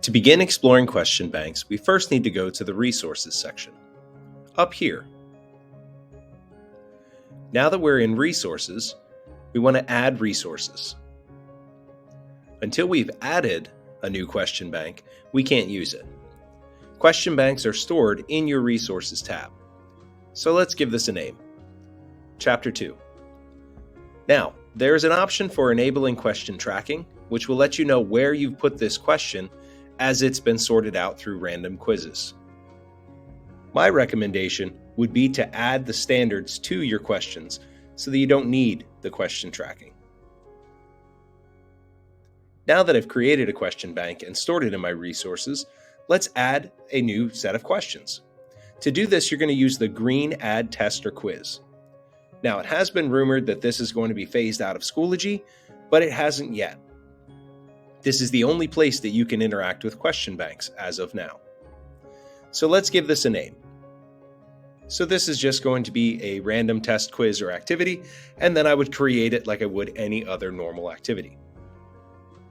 To begin exploring question banks, we first need to go to the Resources section. Up here. Now that we're in Resources, we want to add resources. Until we've added a new question bank, we can't use it. Question banks are stored in your Resources tab. So let's give this a name. Chapter 2. Now, there's an option for enabling question tracking, which will let you know where you've put this question as it's been sorted out through random quizzes. My recommendation would be to add the standards to your questions so that you don't need the question tracking. Now that I've created a question bank and stored it in my resources, let's add a new set of questions. To do this, you're going to use the green Add Test or Quiz. Now, it has been rumored that this is going to be phased out of Schoology, but it hasn't yet. This is the only place that you can interact with question banks as of now. So let's give this a name. So this is just going to be a random test, quiz, or activity, and then I would create it like I would any other normal activity.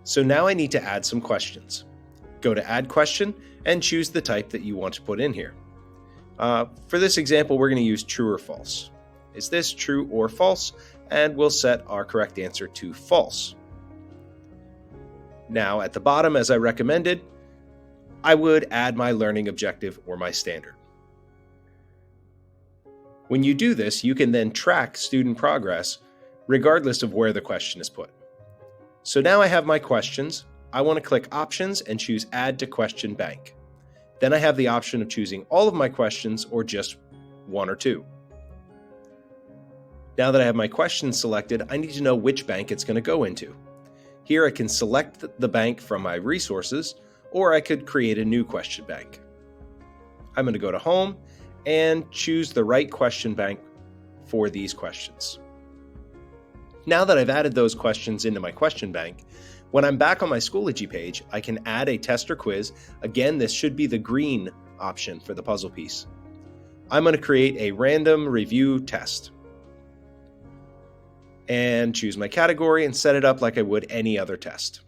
So now I need to add some questions. Go to Add Question and choose the type that you want to put in here. For this example, we're going to use true or false. Is this true or false? And we'll set our correct answer to false. Now at the bottom, as I recommended, I would add my learning objective or my standard. When you do this, you can then track student progress regardless of where the question is put. So now I have my questions. I want to click Options and choose Add to Question Bank. Then I have the option of choosing all of my questions or just one or two. Now that I have my questions selected, I need to know which bank it's going to go into. Here I can select the bank from my resources, or I could create a new question bank. I'm going to go to Home and choose the right question bank for these questions. Now that I've added those questions into my question bank, when I'm back on my Schoology page, I can add a test or quiz. Again, this should be the green option for the puzzle piece. I'm going to create a random review test and choose my category and set it up like I would any other test.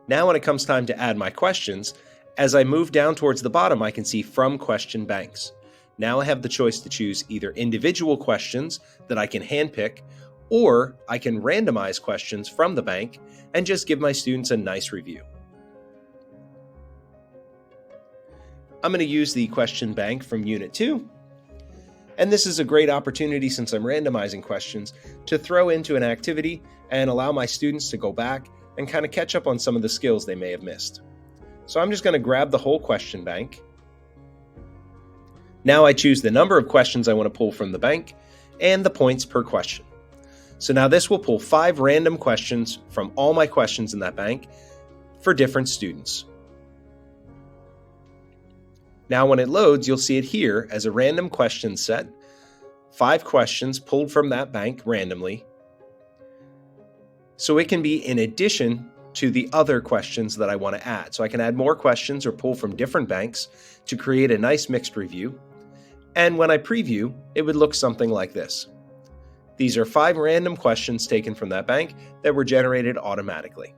Now when it comes time to add my questions, as I move down towards the bottom, I can see From Question Banks. Now I have the choice to choose either individual questions that I can handpick, or I can randomize questions from the bank and just give my students a nice review. I'm going to use the question bank from Unit 2. And this is a great opportunity, since I'm randomizing questions, to throw into an activity and allow my students to go back and kind of catch up on some of the skills they may have missed. So I'm just going to grab the whole question bank. Now I choose the number of questions I want to pull from the bank and the points per question. So now this will pull 5 random questions from all my questions in that bank for different students. Now when it loads, you'll see it here as a random question set, 5 questions pulled from that bank randomly. So it can be in addition to the other questions that I want to add. So I can add more questions or pull from different banks to create a nice mixed review. And when I preview, it would look something like this. These are 5 random questions taken from that bank that were generated automatically.